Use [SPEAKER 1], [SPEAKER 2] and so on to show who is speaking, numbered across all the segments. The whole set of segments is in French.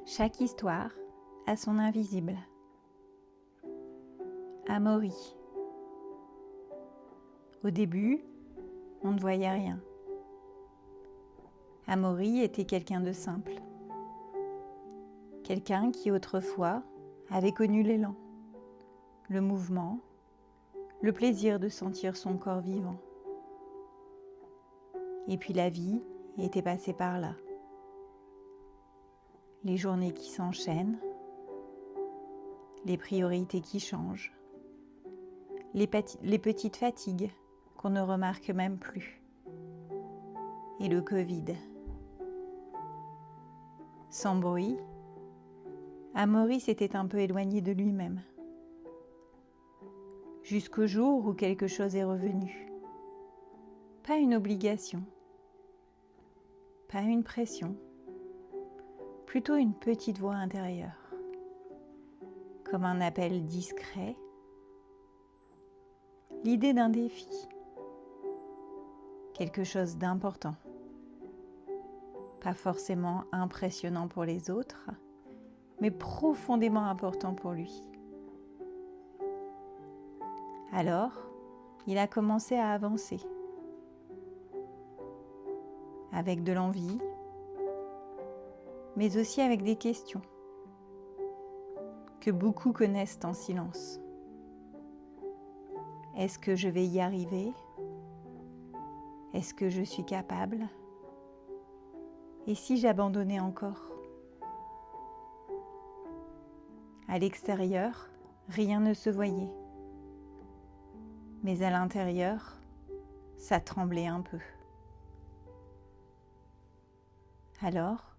[SPEAKER 1] Chaque histoire a son invisible. Amaury. Au début, on ne voyait rien. Amaury était quelqu'un de simple. Quelqu'un qui autrefois avait connu l'élan, le mouvement, le plaisir de sentir son corps vivant. Et puis la vie était passée par là. Les journées qui s'enchaînent, les priorités qui changent, les petites fatigues qu'on ne remarque même plus, et le Covid. Sans bruit, Amaury s'était un peu éloigné de lui-même, jusqu'au jour où quelque chose est revenu. Pas une obligation, pas une pression, plutôt une petite voix intérieure, comme un appel discret, l'idée d'un défi, quelque chose d'important, pas forcément impressionnant pour les autres, mais profondément important pour lui. Alors, il a commencé à avancer, avec de l'envie, mais aussi avec des questions que beaucoup connaissent en silence. Est-ce que je vais y arriver ? Est-ce que je suis capable ? Et si j'abandonnais encore ? À l'extérieur, rien ne se voyait. Mais à l'intérieur, ça tremblait un peu. Alors,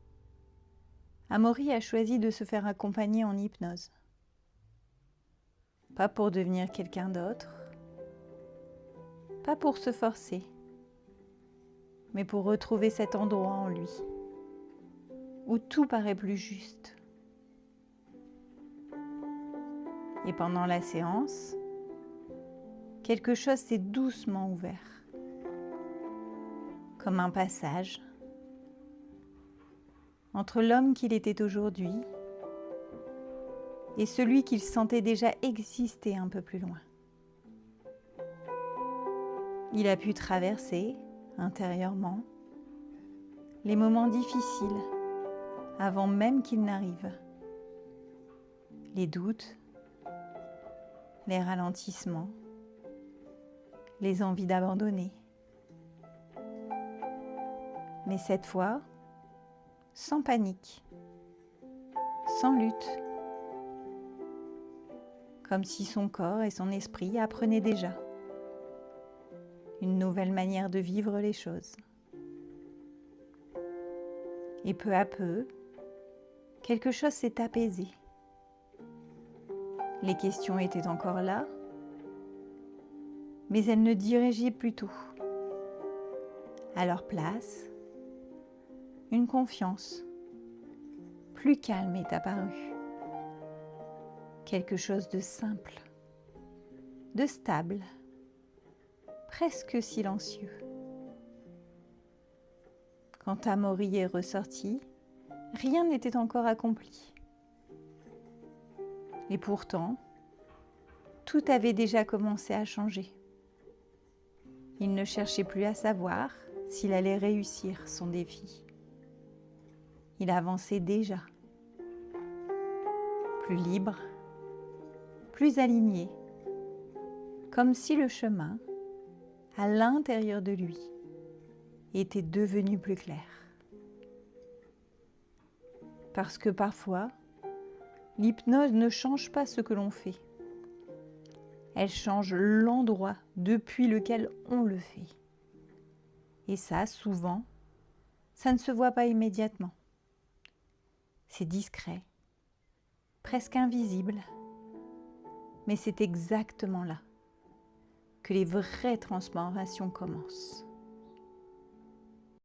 [SPEAKER 1] Amaury a choisi de se faire accompagner en hypnose. Pas pour devenir quelqu'un d'autre, pas pour se forcer, mais pour retrouver cet endroit en lui, où tout paraît plus juste. Et pendant la séance, quelque chose s'est doucement ouvert, comme un passage entre l'homme qu'il était aujourd'hui et celui qu'il sentait déjà exister un peu plus loin. Il a pu traverser, intérieurement, les moments difficiles avant même qu'ils n'arrivent. Les doutes, les ralentissements, les envies d'abandonner. Mais cette fois, sans panique, sans lutte, comme si son corps et son esprit apprenaient déjà une nouvelle manière de vivre les choses. Et peu à peu, quelque chose s'est apaisé. Les questions étaient encore là, mais elles ne dirigeaient plus tout. À leur place, une confiance plus calme est apparue. Quelque chose de simple, de stable, presque silencieux. Quand Amaury est ressorti, rien n'était encore accompli. Et pourtant, tout avait déjà commencé à changer. Il ne cherchait plus à savoir s'il allait réussir son défi. Il avançait déjà, plus libre, plus aligné, comme si le chemin, à l'intérieur de lui, était devenu plus clair. Parce que parfois, l'hypnose ne change pas ce que l'on fait. Elle change l'endroit depuis lequel on le fait. Et ça, souvent, ça ne se voit pas immédiatement. C'est discret, presque invisible, mais c'est exactement là que les vraies transformations commencent.